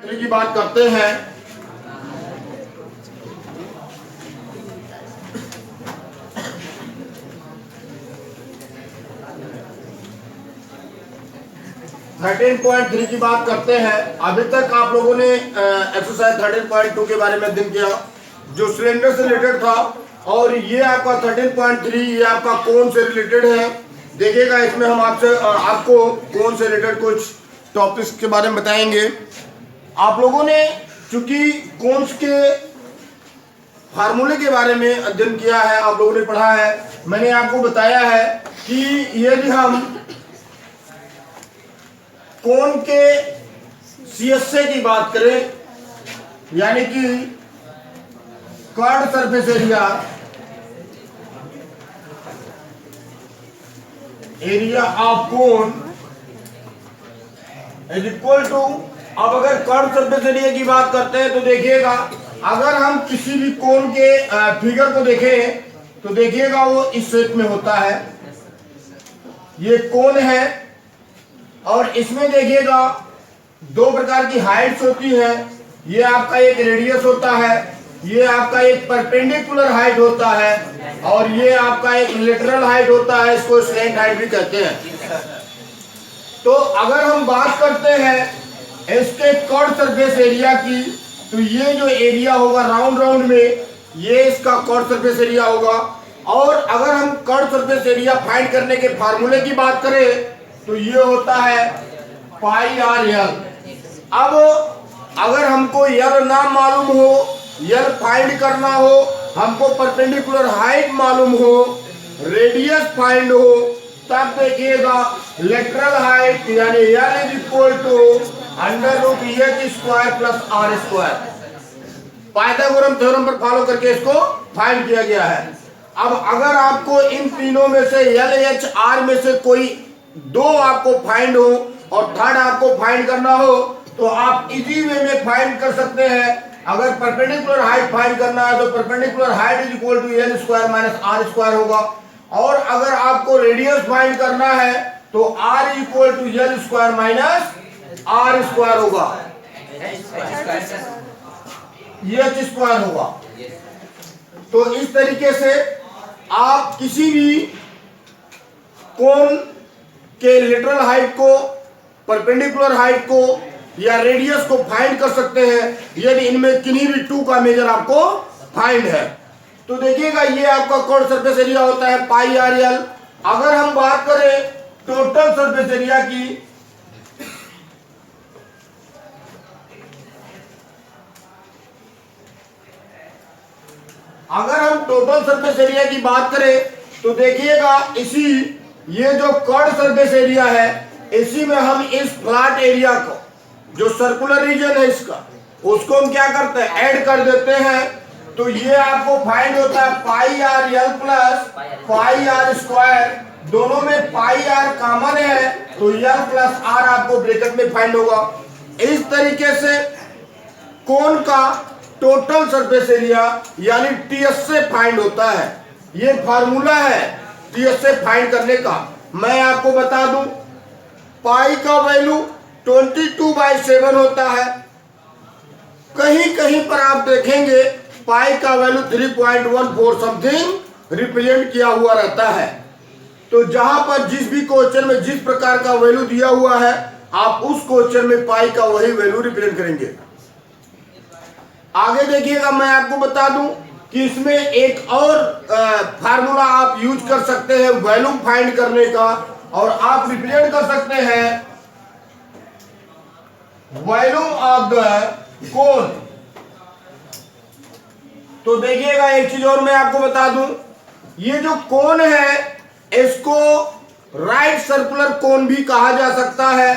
की बात करते हैं। थर्टीन पॉइंट थ्री की बात करते हैं। अभी तक आप लोगों ने एक्सरसाइज 13.2 के बारे में अध्ययन किया जो सिलेंडर से रिलेटेड था, और ये आपका 13.3 ये आपका कोन से रिलेटेड है। देखिएगा इसमें हम आपको कोन से रिलेटेड कुछ टॉपिक्स के बारे में बताएंगे। आप लोगों ने चूंकि कोन्स के फार्मूले के बारे में अध्ययन किया है, आप लोगों ने पढ़ा है, मैंने आपको बताया है कि यदि हम कोन के CSA की बात करें, यानी कि curved surface area of cone is equal to, अब अगर कर्व्ड सरफेस एरिया की बात करते हैं तो देखिएगा, अगर हम किसी भी कोन के फिगर को देखें तो देखिएगा वो इस शेप में होता है। ये कोन है और इसमें देखिएगा दो प्रकार की हाइट्स होती है। ये आपका एक रेडियस होता है, ये आपका एक परपेंडिकुलर हाइट होता है, और ये आपका एक लेटरल हाइट होता है, इसको स्लैंट हाइट भी कहते हैं। तो अगर हम बात करते हैं इसके कर्व्ड सरफेस एरिया की, तो ये जो एरिया होगा राउंड में, ये इसका कर्व्ड सरफेस एरिया होगा। और अगर हम कर्व्ड सरफेस एरिया फाइंड करने के फार्मूले की बात करें तो ये होता है पाई आर यल। अब अगर हमको यल ना मालूम हो, यल फाइंड करना हो, हमको परपेंडिकुलर हाइट मालूम हो, रेडियस फाइंड हो, तब देखिएगा लेटरल हाइट यानी l is equal to √h² plus r²। Pythagoras theorem पर फॉलो करके इसको फाइंड किया गया है। अब अगर आपको इन तीनों में से LHR में से कोई दो आपको फाइंड हो और थर्ड आपको फाइंड करना हो, तो आप इजी वे में फाइंड कर सकते हैं। अगर परपेंडिकुलर हाइट फाइंड करना है तो perpendicular height is equal to L² minus r² होगा, और अगर आपको रेडियस फाइंड करना है तो r is equal to L² minus r² होगा, ये h² होगा। तो इस तरीके से आप किसी भी कोन के लेटरल हाइट को, परपेंडिकुलर हाइट को या रेडियस को फाइंड कर सकते हैं यदि इनमें किन्हीं भी टू का मेजर आपको फाइंड है। तो देखिएगा ये आपका कर्व्ड सरफेस एरिया होता है पाई आर यल। अगर हम बात करें टोटल सरफेस एरिया की, अगर हम टोटल सरफेस एरिया की बात करें तो देखिएगा इसी ये जो कर्व्ड सरफेस एरिया है, इसी में हम इस फ्लैट एरिया को, जो सर्कुलर रीजन है इसका, उसको हम क्या करते हैं, ऐड कर देते हैं। तो ये आपको फाइंड होता है पाई आर यल प्लस पाई r²। दोनों में पाई आर कॉमन है तो यल प्लस आर आपको ब्रैकेट में फाइंड होगा। इस तरीके से कोन का टोटल सरफेस एरिया यानी TSA फाइंड होता है। ये फार्मूला है TSA फाइंड करने का। मैं आपको बता दूं, पाई का वैल्यू 22/7 होता है। कहीं कहीं पर आप देखेंगे पाई का वैल्यू 3.14 समथिंग रिप्रेजेंट किया हुआ रहता है। तो जहां पर जिस भी क्वेश्चन में जिस प्रकार का वैल्यू दिया हुआ है, आप उस क्वेश्चन में पाई का वही वैल्यू रिप्रेजेंट करेंगे। आगे देखिएगा, मैं आपको बता दूं कि इसमें एक और फार्मूला आप यूज कर सकते हैं वॉल्यूम फाइंड करने का, और आप रिप्रेजेंट कर सकते हैं वॉल्यूम ऑफ द कोन। तो देखिएगा एक चीज और मैं आपको बता दूं, ये जो कोन है इसको राइट सर्कुलर कोन भी कहा जा सकता है,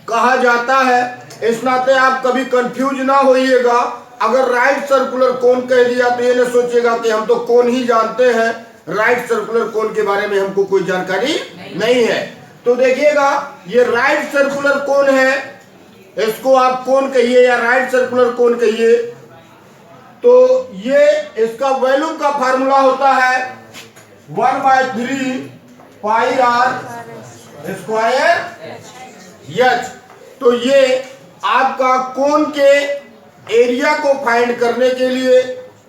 कहा जाता है। इस नाते आप कभी कंफ्यूज ना होइएगा। अगर राइट सर्कुलर कोन कह दिया तो ये न सोचिएगा कि हम तो कोन ही जानते हैं, राइट सर्कुलर कोन के बारे में हमको कोई जानकारी नहीं है। तो देखिएगा ये राइट सर्कुलर कोन है, इसको आप कोन कहिए या राइट सर्कुलर कोन कहिए। तो ये इसका वॉल्यूम का फार्मूला होता है 1/3 पाई r² H। तो ये आपका कोन के एरिया को फाइंड करने के लिए,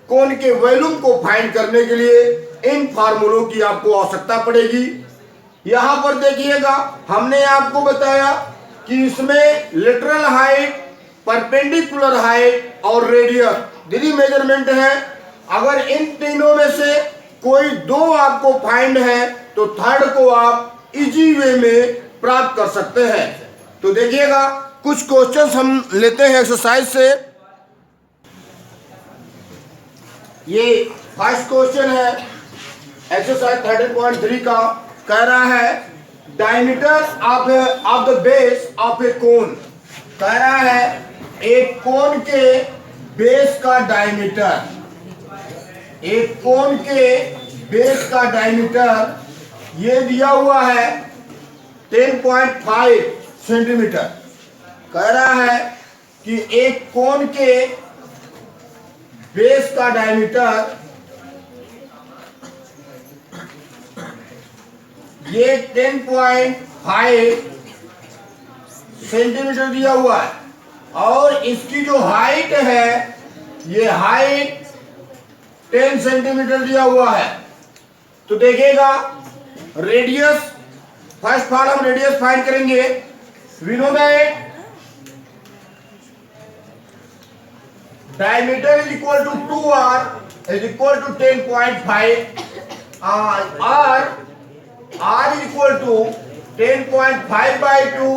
कोन के वॉल्यूम को फाइंड करने के लिए इन फार्मूलों की आपको आवश्यकता पड़ेगी। यहां पर देखिएगा, हमने आपको बताया कि इसमें लेटरल हाइट, परपेंडिकुलर हाइट और रेडियस दीदी मेजरमेंट है। अगर इन तीनों में से कोई दो आपको फाइंड है तो थर्ड को आप इजी वे में प्राप्त कर सकते हैं। तो देखिएगा, कुछ क्वेश्चंस हम लेते हैं एक्सरसाइज से। ये फर्स्ट क्वेश्चन है एक्सरसाइज 13.3 का। कह रहा है diameter of the base of a cone. कह रहा है एक कोन के बेस का डायमीटर, एक कोन के बेस का डायमीटर ये दिया हुआ है 10.5 सेंटीमीटर। कह रहा है कि एक कोन के बेस का डायमीटर ये 10.5 सेंटीमीटर दिया हुआ है और इसकी जो हाइट है ये हाइट 10 सेंटीमीटर दिया हुआ है। तो देखिएगा, रेडियस, फर्स्ट ऑफ ऑल हम रेडियस फाइंड करेंगे। We know that diameter is equal to 2r is equal to 10.5 r is equal to 10.5 by 2,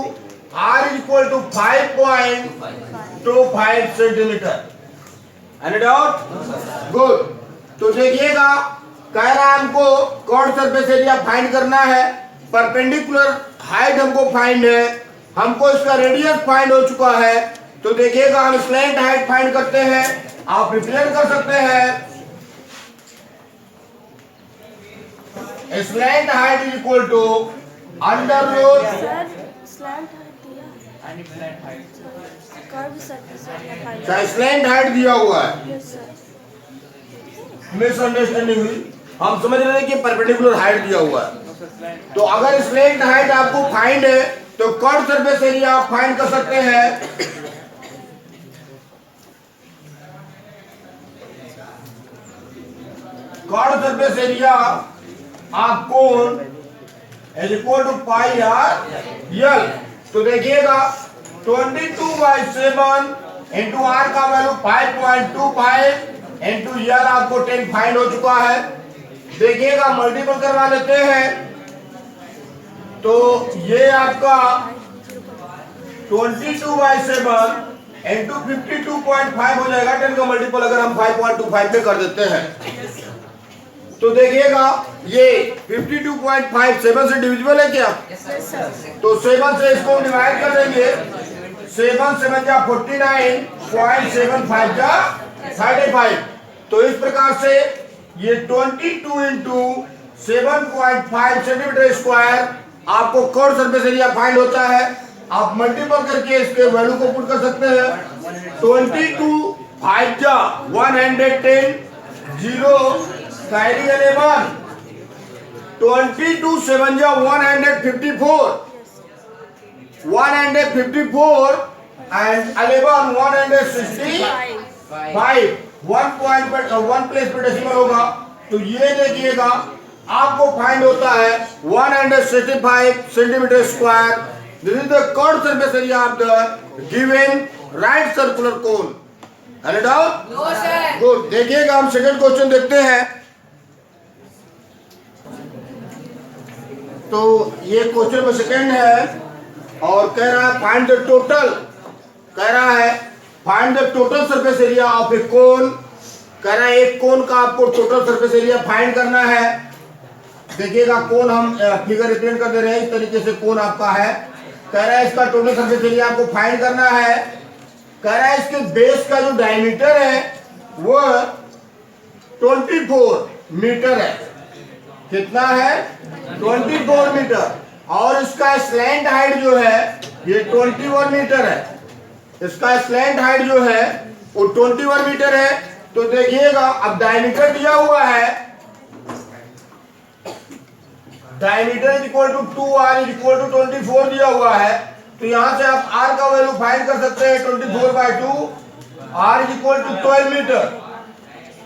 r is equal to 5.25 centimetre. Any doubt? Good. तो देखिएगा, कह रहा है हमको कॉर्ड सरफेस एरिया फाइंड करना है, परपेंडिकुलर हाइट हमको फाइंड है, हमको इसका रेडियस फाइंड हो चुका है। तो देखिएगा, हम स्लैंट हाइट फाइंड करते हैं। आप रिप्रेजेंट कर सकते हैं, slant height is equal to under root slant height दिया हुआ है, मिसअंडरस्टैंडिंग हुई। हम समझ रहे हैं कि परपेंडिकुलर हाइट दिया हुआ है। तो अगर स्लैंट हाइट आपको फाइंड है तो कर्व सरफेस एरिया आप फाइंड कर सकते हैं। Curve surface area of cone is equal to pi r l. तो देखिएगा, 22/7 इंटू आर का वैल्यू 5.25 इंटू यल आपको 10 फाइंड हो चुका है। देखिएगा, मल्टीपल करवा लेते हैं तो ये आपका 22/7 इंटू 52.5 हो जाएगा। 10 का मल्टीपल अगर हम 5.25 पे कर देते हैं तो देखिएगा, ये 52.5 7 से डिविजिबल है क्या? तो 7 से इसको डिवाइड कर देंगे। 7 7 जा 49.75 जा 35। तो इस प्रकार से ये 22 इंटू 7.5 सेंटीमीटर स्क्वायर आपको कर्व सरफेस एरिया फाइंड होता है। आप मल्टीपल करके इसके वैल्यू को पुट कर सकते हैं। 22 5 जा 110 0 कैरी 11 22 7 जा 154 and 11 165 1 प्लेस पे डेसिमल होगा। तो ये देखिएगा, आपको फाइंड होता है 165 centimetre square. This is the curve surface area of the given right circular cone. Any doubt? No sir. Good. देखिएगा, हम सेकंड क्वेश्चन देखते हैं। तो ये क्वेश्चन में सेकंड है और कह रहा है फाइंड द टोटल। कह रहा है find the total surface area of a cone. कह रहा है एक कोन का आपको टोटल सरफेस एरिया फाइंड करना है। देखिएगा, कोन हम फिगर रिप्रेजेंट कर दे रहे हैं, इस तरीके से कोन आपका है। कह रहा है इसका टोटल सरफेस एरिया आपको फाइंड करना है। कह रहा है इसके बेस का जो डायमीटर है वो 24 मीटर है। कितना है? 24 मीटर। और इसका स्लैंट हाइट जो है ये 21 मीटर है। इसका स्लैंट हाइट जो है वो 21 मीटर है। तो देखिएगा, अब डायमीटर दिया हुआ है, diameter is equal to 2r is equal to 24 दिया हुआ है। तो तो यहां से आप r का वैल्यू फाइंड कर सकते हैं 24/2, r is equal to 12 metre.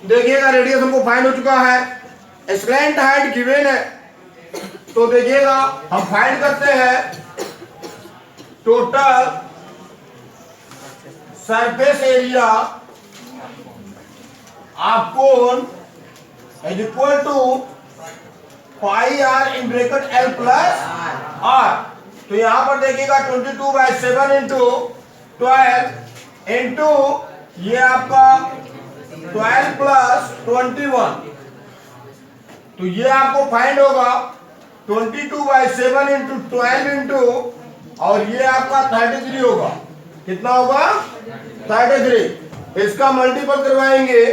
देखिएगा रेडियस हमको फाइंड हो चुका है, स्लैंट हाइट गिवन है, तो देखिएगा हम फाइंड करते हैं total surface area of cone is equal to pi are in bracket L plus r. तो यहां पर देखिएगा 22/7 इंटू 12 इंटू ये आपका 12 प्लस 21, तो ये आपको फाइंड होगा 22/7 इंटू 12 इंटू और ये आपका 33 होगा। कितना होगा? 33। इसका मल्टीपल करवाएंगे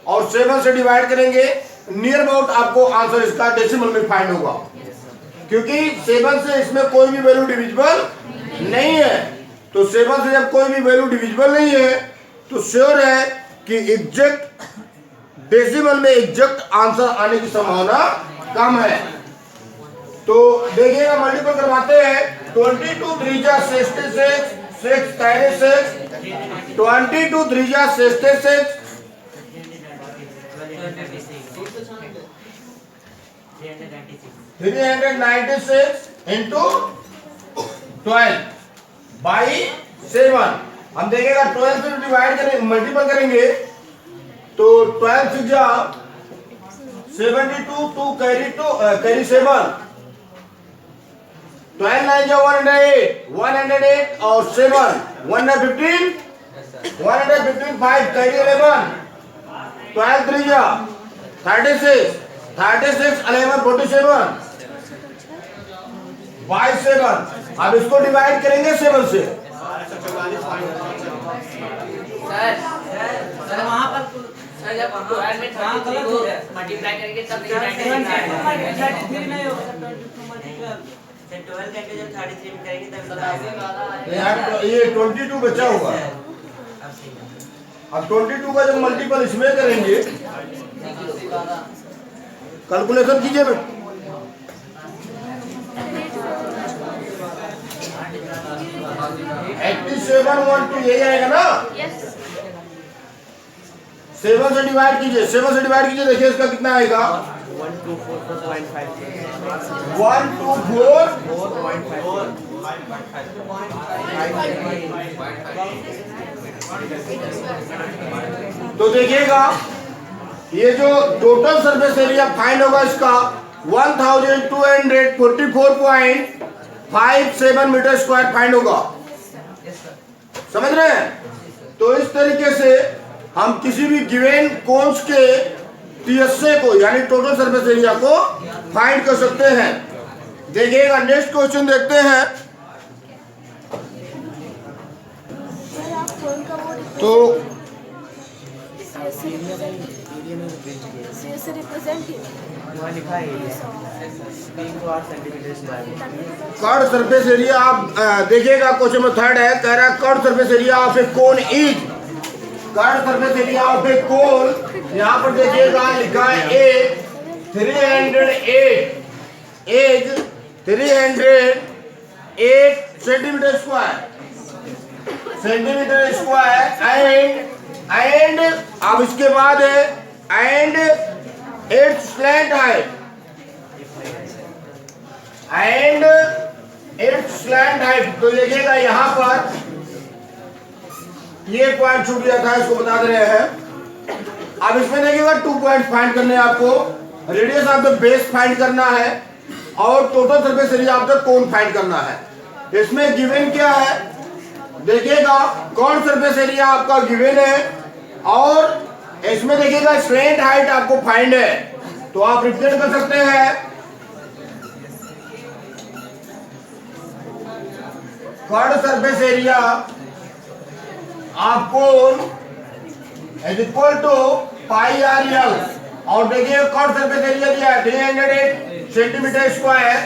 और 7 से डिवाइड करेंगे, नियर अबाउट आपको आंसर इसका डेसिमल में फाइंड होगा, क्योंकि 7 से इसमें कोई भी वैल्यू डिविजिबल नहीं है। तो 7 से जब कोई भी वैल्यू डिविजिबल नहीं है तो श्योर है कि एग्जैक्ट डेसिमल में एग्जैक्ट आंसर आने की संभावना कम है। तो देखिएगा मल्टीपल करवाते हैं, 22 3 जा 66, 6 36, 22 3 जा 66, 396 इंटू 12 बाई 7। हम देखिएगा 12 से डिवाइड करेंगे, मल्टीपल करेंगे तो 12 से जा 72, 2 कैरी 7, 12 9 जा 108 और 7 115, 5 कैरी 11, 12 3 जा 36, 11 47 बाई 7। अब इसको डिवाइड करेंगे 7 से। सर वहाँ पर सर जब 12 में 33 को मल्टीप्लाई करेंगे तब नहीं होगा। 12 करके जब 33 में करेंगे तब यार ये 22 बचा होगा। अब 22 का जब मल्टीपल इसमें करेंगे, कैलकुलेशन कीजिए बेटा। 8712 यही आएगा ना? 7 से डिवाइड कीजिए, 7 से डिवाइड कीजिए, देखिए इसका कितना आएगा 124.5। तो देखिएगा ये जो टोटल सरफेस एरिया फाइंड होगा इसका 1244.57 मीटर स्क्वायर फाइंड होगा। समझ रहे हैं? तो इस तरीके से हम किसी भी गिवन कोन्स के टीएसए को यानी टोटल सरफेस एरिया को फाइंड कर सकते हैं। देखिएगा नेक्स्ट क्वेश्चन देखते हैं। तो कर्व सरफेस एरिया आप देखिएगा क्वेश्चन में थर्ड है, कह रहा है curve surface area of a cone is, curve surface area of a cone, यहाँ पर देखिएगा लिखा है 308 सेंटीमीटर स्क्वायर एंड अब इसके बाद है एंड इट्स स्लैंट हाइट तो देखिएगा यहाँ पर ये पॉइंट छूट गया था, इसको बता दे रहे हैं। अब इसमें देखिएगा 2 पॉइंट फाइंड करने हैं आपको, radius of the base find करना है और total surface area of the cone find करना है। इसमें गिवन क्या है देखिएगा, कौन सरफेस एरिया आपका गिवन है और इसमें देखिएगा स्लैंट हाइट आपको फाइंड है। तो आप रिप्रेजेंट कर सकते हैं curve surface area of cone is equal to pi R L और देखिए कर्व सरफेस एरिया दिया है 308 centimetre square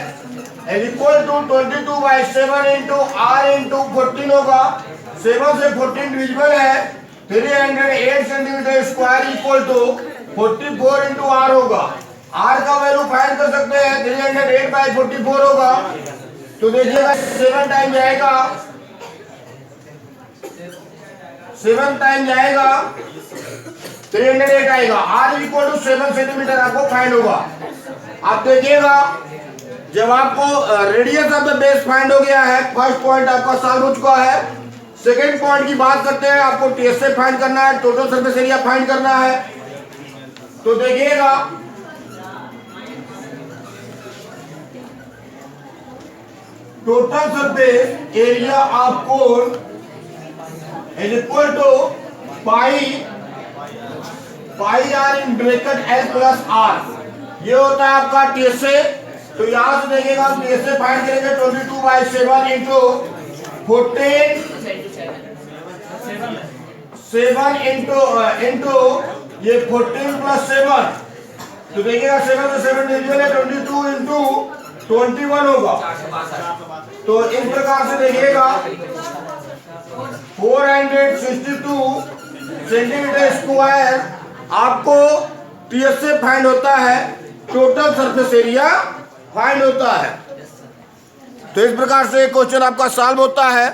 is equal to 22/7 into R into 14 होगा। 7 से 14 डिविजिबल है, 308 centimetre square equal to 44 into R होगा। आर का वैल्यू फाइंड कर सकते हैं, 308/44 होगा। तो देखिएगा 7 टाइम जाएगा 7 टाइम जाएगा 308 आएगा। R इक्वल टू 7 सेंटीमीटर आपको फाइंड होगा। आप देखिएगा जब आपको radius of the base find हो गया है, फर्स्ट पॉइंट आपका सॉल्व हो चुका है। सेकेंड पॉइंट की बात करते हैं, आपको टीएसए फाइंड करना है, टोटल सरफेस एरिया फाइंड करना है। तो देखिएगा total surface area of cone is equal to pi are in bracket L plus R. ये होता है आपका टीएसए। तो यहां से देखिएगा टीएसए फाइंड करेंगे 22/7 इंटू 14 7 इंटू ये 14 प्लस 7। तो देखिएगा 7 से 7 डिविजन है, 22 इंटू 21 होगा। तो इस प्रकार से देखिएगा 462 सेंटीमीटर स्क्वायर आपको टीएसए फाइंड होता है, टोटल सरफेस एरिया फाइंड होता है। तो इस प्रकार से क्वेश्चन आपका सॉल्व होता है।